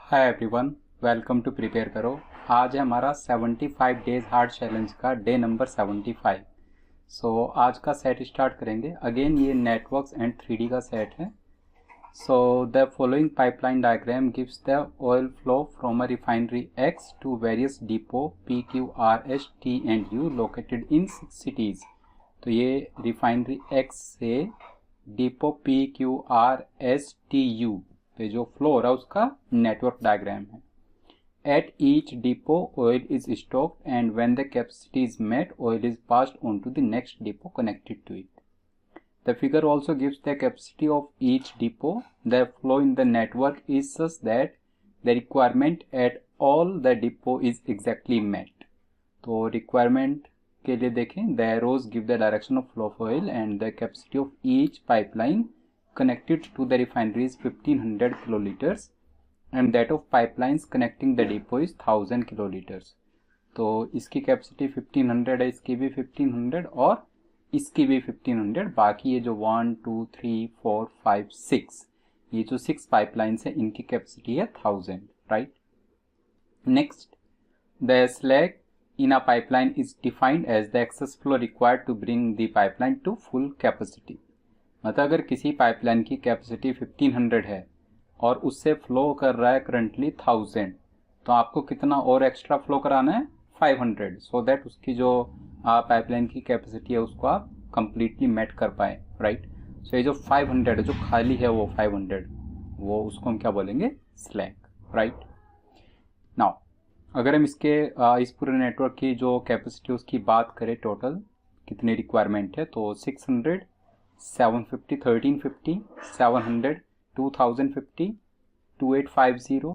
Hi everyone, welcome to prepare करो। आज है हमारा 75 डेज हार्ड चैलेंज का डे नंबर 75। सो आज का सेट स्टार्ट करेंगे। अगेन ये नेटवर्क्स एंड 3D का सेट है। So the following pipeline diagram gives the oil flow from a refinery X to various depot P Q R S T and U located in 6 cities. तो ये refinery X से depot P Q R S T you पे जो flow हो रहा है उसका network diagram है। At each depot oil is stocked and when the capacity is met oil is passed on to the next depot connected to it. The figure also gives the capacity of each depot. The flow in the network is such that the requirement at all the depot is exactly met. तो requirement के लिए देखें, the arrows give the direction of flow of oil and the capacity of each pipeline connected to the refinery is 1500 kiloliters and that of pipelines connecting the depot is 1000 kiloliters। तो इसकी capacity 1500 है, इसकी भी 1500 और इसकी भी 1500। बाकी ये जो 1 2 3 4 5 6 ये जो 6 पाइपलाइंस है इनकी कैपेसिटी है 1000, right. Next, the slag in a pipeline is defined as the excess flow required to bring the pipeline to full capacity। मतलब अगर किसी पाइपलाइन की कैपेसिटी 1500 है और उससे फ्लो कर रहा है करंटली 1000, तो आपको कितना और एक्स्ट्रा फ्लो कराना है 500, सो दैट उसकी जो पाइपलाइन की कैपेसिटी है उसको आप कंप्लीटली मेट कर पाए, राइट। सो ये जो 500 है, जो खाली है वो 500, वो उसको हम क्या बोलेंगे, स्लैग, राइट। नाउ अगर हम इसके इस पूरे नेटवर्क की जो कैपेसिटी उसकी बात करें, टोटल कितनी रिक्वायरमेंट है, तो 600 750 1350 700 2050 2850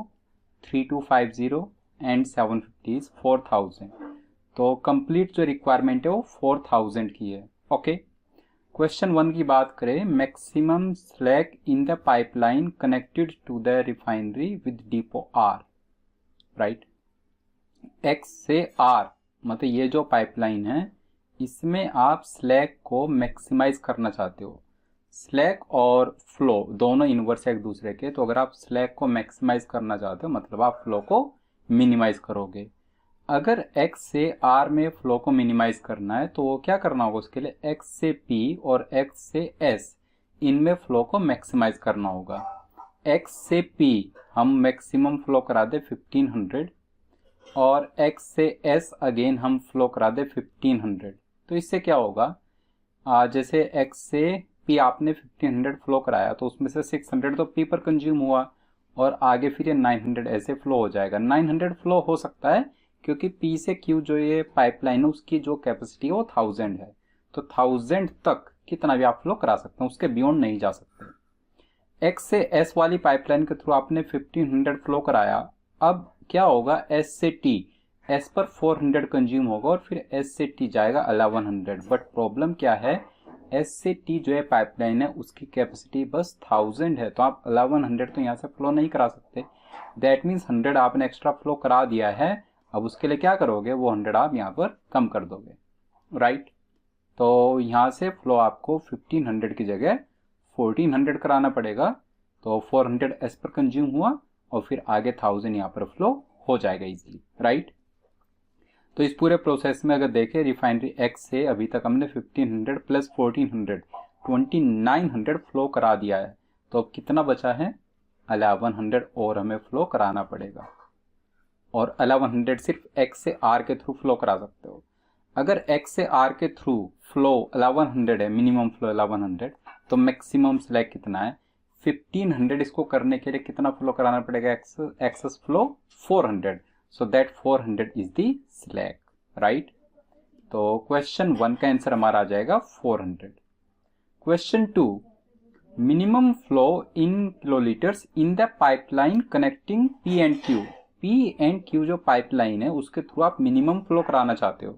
3250 एंड 750 इज 4000। तो कंप्लीट जो रिक्वायरमेंट है वो 4000 की है, ओके। क्वेश्चन 1 की बात करें, maximum slag in the pipeline connected to the refinery with depot R, right. X से आर मतलब ये जो पाइपलाइन है इसमें आप स्लैग को मैक्सिमाइज करना चाहते हो। स्लैग और फ्लो दोनों इनवर्स है एक दूसरे के, तो अगर आप स्लैग को मैक्सिमाइज करना चाहते हो मतलब आप फ्लो को मिनिमाइज करोगे। अगर x से r में फ्लो को मिनिमाइज करना है तो क्या करना होगा, उसके लिए x से p और x से s इनमें फ्लो को मैक्सिमाइज करना होगा। x से p हम मैक्सिमम फ्लो करा दे 1500 और x से s अगेन हम फ्लो करा दे 1500। तो इससे क्या होगा, जैसे x से p आपने 1500 फ्लो कराया तो उसमें से 600 तो p पर कंज्यूम हुआ और आगे फिर ये 900 ऐसे फ्लो हो जाएगा। 900 फ्लो हो सकता है क्योंकि p से q जो ये पाइपलाइन है उसकी जो कैपेसिटी है वो 1000 है, तो 1000 तक कितना भी आप फ्लो करा सकते हैं, उसके बियॉन्ड नहीं जा सकते। x से s वाली पाइपलाइन के थ्रू आपने 1500 फ्लो कराया, अब क्या होगा, s से t, s पर 400 कंज्यूम होगा और फिर s से t जाएगा 1100। बट प्रॉब्लम क्या है, s से t जो है पाइपलाइन है उसकी कैपेसिटी बस 1000 है, तो आप 1100 तो यहाँ से फ्लो नहीं करा सकते। दैट मीन्स 100 आपने एक्स्ट्रा फ्लो करा दिया है, अब उसके लिए क्या करोगे, वो 100 आप यहाँ पर कम कर दोगे, राइट। तो यहाँ से फ्लो आपको 1500 की जगह 1400 कराना पड़ेगा, तो 400 s पर कंज्यूम हुआ और फिर आगे 1000 यहाँ पर फ्लो हो जाएगा इजीली, राइट। तो इस पूरे प्रोसेस में अगर देखें, रिफाइनरी एक्स से अभी तक हमने 1500 प्लस 1400 2900 फ्लो करा दिया है, तो अब कितना बचा है 1100 और हमें फ्लो कराना पड़ेगा। और 1100 सिर्फ एक्स से आर के थ्रू फ्लो करा सकते हो। अगर एक्स से आर के थ्रू फ्लो 1100 है, मिनिमम फ्लो 1100, तो मैक्सिमम स्लैग कितना है 1500। इसको करने के लिए कितना फ्लो कराना पड़ेगा, excess flow 400, so that 400 is the slack, right. तो क्वेश्चन 1 का आंसर हमारा आ जाएगा 400। Question 2, minimum flow in kilolitres in the pipeline connecting P and Q. P and Q जो पाइपलाइन है उसके थ्रू आप मिनिमम फ्लो कराना चाहते हो,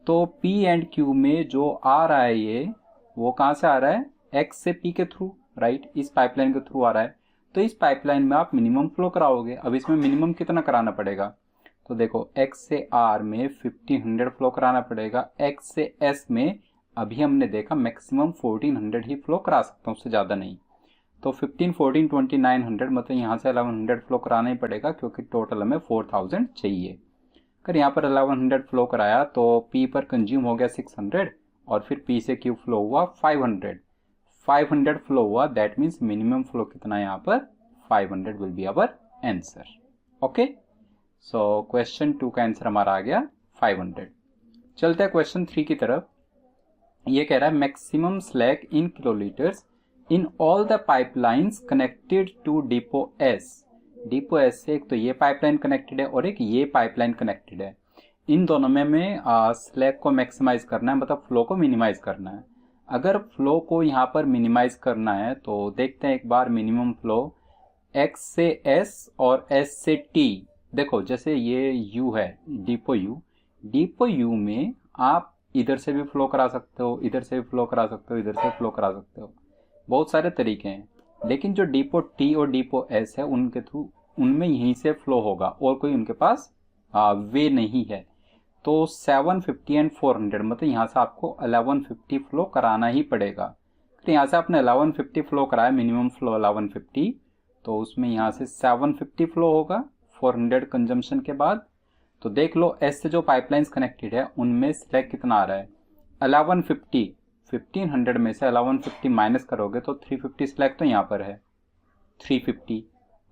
तो पी एंड क्यू में जो आ रहा है ये वो कहां से आ रहा है, एक्स से पी के थ्रू, राइट, इस पाइपलाइन के थ्रू आ रहा है। तो इस पाइपलाइन में आप मिनिमम फ्लो कराओगे। अब इसमें मिनिमम कितना कराना पड़ेगा, तो देखो x से r में 1500 फ्लो कराना पड़ेगा। x से s में अभी हमने देखा मैक्सिमम 1400 ही फ्लो करा सकता हूँ, उससे ज़्यादा नहीं। तो 15, 14, 20, 900 मतलब यहाँ से 1100 फ्लो कराना ही पड़ेगा क्योंकि टोटल हमें 4000 चाहिए। अगर यहाँ पर 1100 फ्लो कराया तो P पर कंज्यूम हो गया 600 और फिर P से Q फ्लो हुआ 500 फ्लो हुआ, दैट मीन्स मिनिमम फ्लो कितना है यहाँ पर 500 will be our answer. Okay, so question 2 का आंसर हमारा आ गया 500। चलते हैं क्वेश्चन 3 की तरफ। ये कह रहा है maximum slack in kilolitres in all the pipelines connected to depot S. Depot S से एक तो ये पाइपलाइन कनेक्टेड है और एक ये पाइपलाइन कनेक्टेड है। इन दोनों में हमें स्लैक को मैक्सिमाइज करना है, मतलब फ्लो को मिनिमाइज करना है। अगर फ्लो को यहाँ पर मिनिमाइज करना है तो देखते हैं एक बार मिनिमम फ्लो x से s और s से t। देखो जैसे ये u है डिपो u में आप इधर से भी फ्लो करा सकते हो, इधर से भी फ्लो करा सकते हो, इधर से फ्लो करा सकते हो, बहुत सारे तरीके हैं। लेकिन जो डिपो टी और डिपो एस है उनके थ्रू उनमें यहीं से फ्लो होगा और कोई उनके पास वे नहीं है। तो 750 एंड 400 मतलब यहाँ से आपको 1150 फ्लो कराना ही पड़ेगा। तो यहाँ से आपने 1150 फ्लो कराया, मिनिमम फ्लो 1150, तो उसमें यहाँ से 750 फ्लो होगा 400 कंजम्पशन के बाद। तो देख लो एस से जो पाइपलाइंस कनेक्टेड है उनमें स्लैक कितना आ रहा है 1150। 1500 में से 1150 माइनस करोगे तो 350 स्लैक तो यहाँ पर है 350,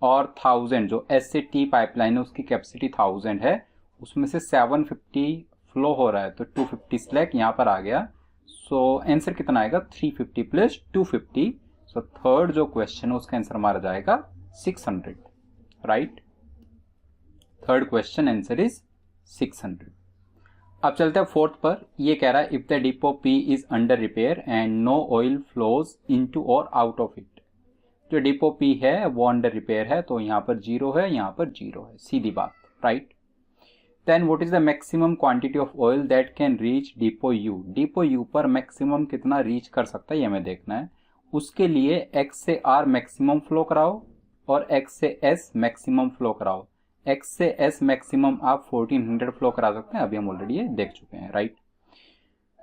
और 1000 जो एस से टी पाइपलाइन है उसकी कैपेसिटी 1000 है, उसमें से 750 फ्लो हो रहा है तो 250 स्लैक यहाँ पर आ गया। सो आंसर कितना आएगा 350 प्लस 250। सो थर्ड जो क्वेश्चन है उसका आंसर हमारा जाएगा 600, right. Third question answer is 600। अब चलते हैं फोर्थ पर। ये कह रहा है if the depot P is under repair and no oil flows into और आउट ऑफ इट। जो डिपो P है वो अंडर रिपेयर है तो यहाँ पर 0 है, यहाँ पर 0 है, सीधी बात, right. Then what is the maximum quantity of oil that can reach depot U। Depot U पर मैक्सिमम कितना रीच कर सकता है ये हमें देखना है। उसके लिए x से r मैक्सिमम फ्लो कराओ और x से s मैक्सिमम फ्लो कराओ। x से s मैक्सिमम आप 1400 फ्लो करा सकते हैं, अभी हम ऑलरेडी ये देख चुके हैं, राइट।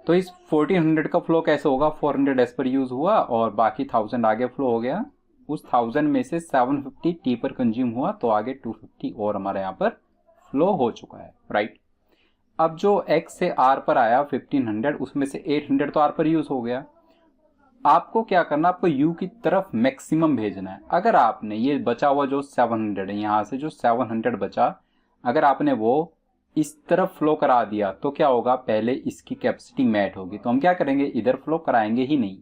तो इस 1400 का फ्लो कैसे होगा, 400 एस पर यूज हुआ और बाकी 1000 आगे फ्लो हो गया। उस 1000 में से 750 टी पर कंज्यूम हुआ तो आगे 250 और हमारे यहाँ पर फ्लो हो चुका है, राइट। अब जो x से r पर आया 1500, उसमें से 800 तो r पर यूज हो गया। आपको क्या करना, आपको u की तरफ मैक्सिमम भेजना है। अगर आपने ये बचा हुआ जो 700 है, यहाँ से जो 700 बचा, अगर आपने वो इस तरफ फ्लो करा दिया तो क्या होगा, पहले इसकी कैपेसिटी मैट होगी तो हम क्या करेंगे, इधर फ्लो कराएंगे ही नहीं,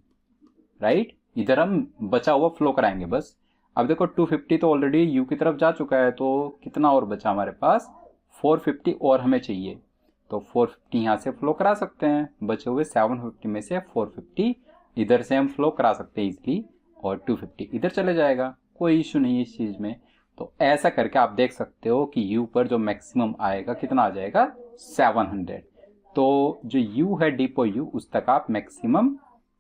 राइट। इधर हम बचा हुआ फ्लो कराएंगे बस। अब देखो 250 तो ऑलरेडी u की तरफ जा चुका है तो कितना और बचा हमारे पास, 450 और हमें चाहिए तो 450 यहाँ से फ्लो करा सकते हैं। बचे हुए 750 में से 450 इधर से हम फ्लो करा सकते हैं इजीली और 250 इधर चले जाएगा, कोई इश्यू नहीं है इस चीज में। तो ऐसा करके आप देख सकते हो कि u पर जो मैक्सिमम आएगा कितना आ जाएगा 700। तो जो u है डिपो u उस तक आप मैक्सिमम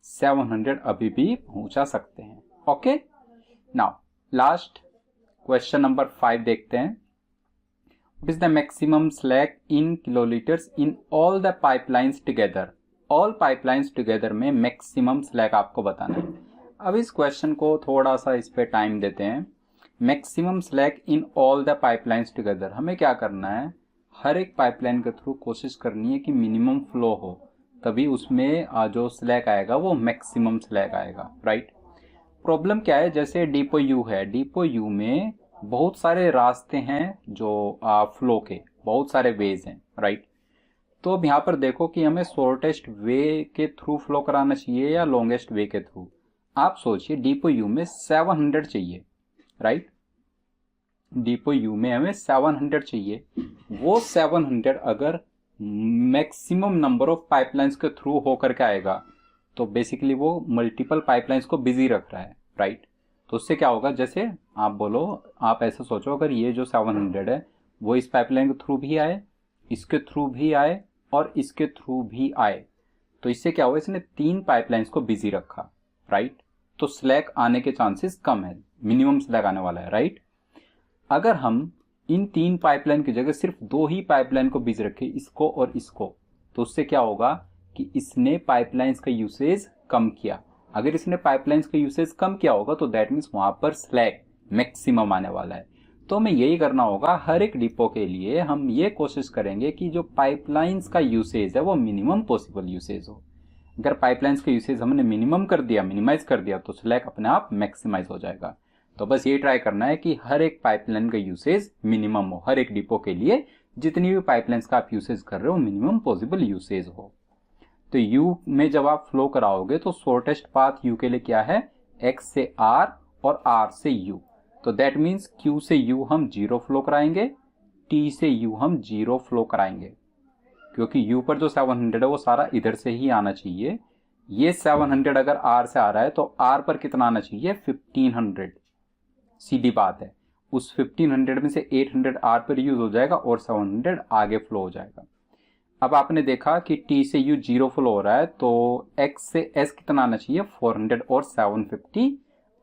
700 अभी भी पहुंचा सकते हैं। Okay, now last question number 5 देखते हैं। What is the maximum slack in kilolitres in all the pipelines together. All pipelines together में मैक्सिमम स्लैक आपको बताना है। अब इस क्वेश्चन को थोड़ा सा इस पे टाइम देते हैं। Maximum slack in all the pipelines together, हमें क्या करना है, हर एक पाइपलाइन के थ्रू कोशिश करनी है कि मिनिमम फ्लो हो, तभी उसमें जो स्लैक आएगा वो मैक्सिमम स्लैक आएगा, राइट। प्रॉब्लम क्या है, जैसे डिपो यू है, डिपो यू में बहुत सारे रास्ते हैं जो फ्लो के, बहुत सारे वेज हैं, राइट। तो अब यहाँ पर देखो कि हमें शॉर्टेस्ट वे के थ्रू फ्लो कराना चाहिए या लॉन्गेस्ट वे के थ्रू। आप सोचिए डिपो यू में 700 चाहिए, राइट। डिपो यू में हमें 700 चाहिए। वो 700 अगर मैक्सिमम नंबर ऑफ पाइपलाइंस के थ्रू होकर के आएगा तो बेसिकली वो मल्टीपल पाइपलाइंस को बिजी रख रहा है, राइट। तो उससे क्या होगा, जैसे आप बोलो, आप ऐसे सोचो अगर ये जो 700 है वो इस पाइपलाइन के थ्रू भी आए, इसके थ्रू भी आए और इसके थ्रू भी आए, तो इससे क्या हुआ, इसने 3 पाइपलाइंस को बिजी रखा, राइट। तो स्लैक आने के चांसेस कम है, मिनिमम स्लैक आने वाला है, राइट। अगर हम इन 3 पाइपलाइन की जगह सिर्फ 2 ही पाइपलाइन को बिजी रखे, इसको और इसको, तो उससे क्या होगा कि इसने पाइपलाइंस का यूसेज कम किया। अगर इसने पाइपलाइंस का यूसेज कम किया होगा तो दैट मीन्स वहां पर स्लैक मैक्सिमम आने वाला है। तो हमें यही करना होगा, हर एक डिपो के लिए हम ये कोशिश करेंगे कि जो पाइपलाइंस का यूसेज है वो मिनिमम पॉसिबल यूसेज हो। अगर पाइपलाइंस का यूसेज हमने मिनिमम कर दिया, मिनिमाइज कर दिया, तो स्लैक अपने आप मैक्सिमाइज हो जाएगा। तो बस ये ट्राई करना है कि हर एक पाइपलाइन का यूसेज मिनिमम हो, हर एक डिपो के लिए जितनी भी पाइपलाइंस का आप यूसेज कर रहे हो मिनिमम पॉसिबल यूसेज हो। तो यू में जब आप फ्लो कराओगे तो शॉर्टेस्ट पाथ यू के लिए क्या है, एक्स से आर और आर से यू। तो दैट मीन्स क्यू से यू हम 0 फ्लो कराएंगे, टी से यू हम 0 फ्लो कराएंगे, क्योंकि यू पर जो 700 है वो सारा इधर से ही आना चाहिए। ये 700 अगर आर से आ रहा है तो आर पर कितना आना चाहिए, 1500। सीधी बात है, उस 1500 में से 800 आर पर यूज हो जाएगा और 700 आगे फ्लो हो जाएगा। अब आपने देखा कि टी से यू 0 फ्लो हो रहा है, तो एक्स से एस कितना आना चाहिए, 400 और 750,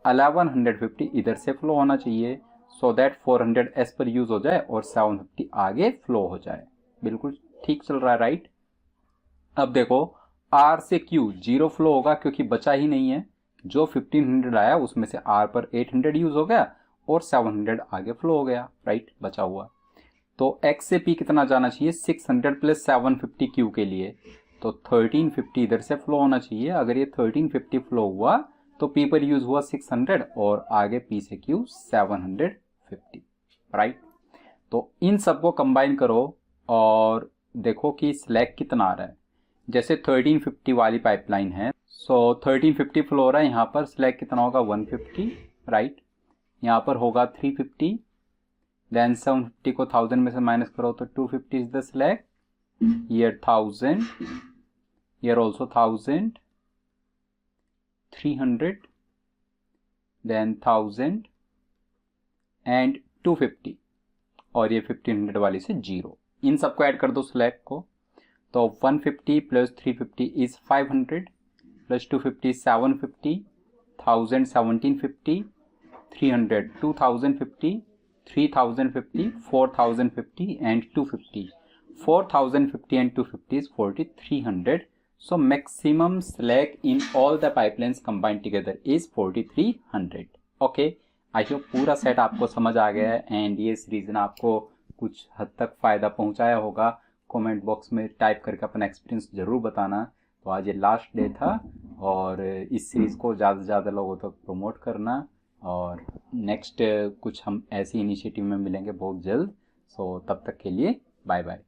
1150 इधर से फ्लो होना चाहिए, सो दैट 400 एस पर यूज हो जाए और 750 आगे फ्लो हो जाए। बिल्कुल ठीक चल रहा है, राइट। अब देखो आर से क्यू 0 फ्लो होगा क्योंकि बचा ही नहीं है, जो 1500 आया उसमें से आर पर 800 यूज हो गया और 700 आगे फ्लो हो गया, राइट, बचा हुआ। तो x से p कितना जाना चाहिए, 600 प्लस 750 क्यू के लिए, तो 1350 इधर से फ्लो होना चाहिए। अगर ये 1350 फ्लो हुआ तो p पर यूज हुआ 600 और आगे p से q 750, राइट। तो इन सबको कंबाइन करो और देखो कि स्लैक कितना आ रहा है। जैसे 1350 वाली पाइपलाइन है, सो 1350 फ्लो हो रहा है, यहाँ पर स्लैक कितना होगा, 150, राइट। यहाँ पर होगा 350, देन 750 को 1000 में से माइनस करो तो 250 is the slack, here 1000, here also 1000, 300, then 1000 and 250 और ये 1500 वाली से 0। इन सबको ऐड कर दो स्लैक को, तो 150 plus 350 is 500 plus 250 750, 1000 1750, 300 2050, 3050, 4050 and 250. 4050 and 250 is 4300. So maximum slack in all the pipelines combined together is 4300. Okay, I hope पूरा सेट आपको समझ आ गया है एंड ये सीरीज ने आपको कुछ हद तक फ़ायदा पहुंचाया होगा। कमेंट बॉक्स में टाइप करके अपना एक्सपीरियंस ज़रूर बताना। तो आज ये लास्ट डे था और इस सीरीज़ को ज़्यादा से ज़्यादा लोगों तक प्रमोट करना और नेक्स्ट कुछ हम ऐसी इनिशिएटिव में मिलेंगे बहुत जल्द। सो तब तक के लिए बाय बाय।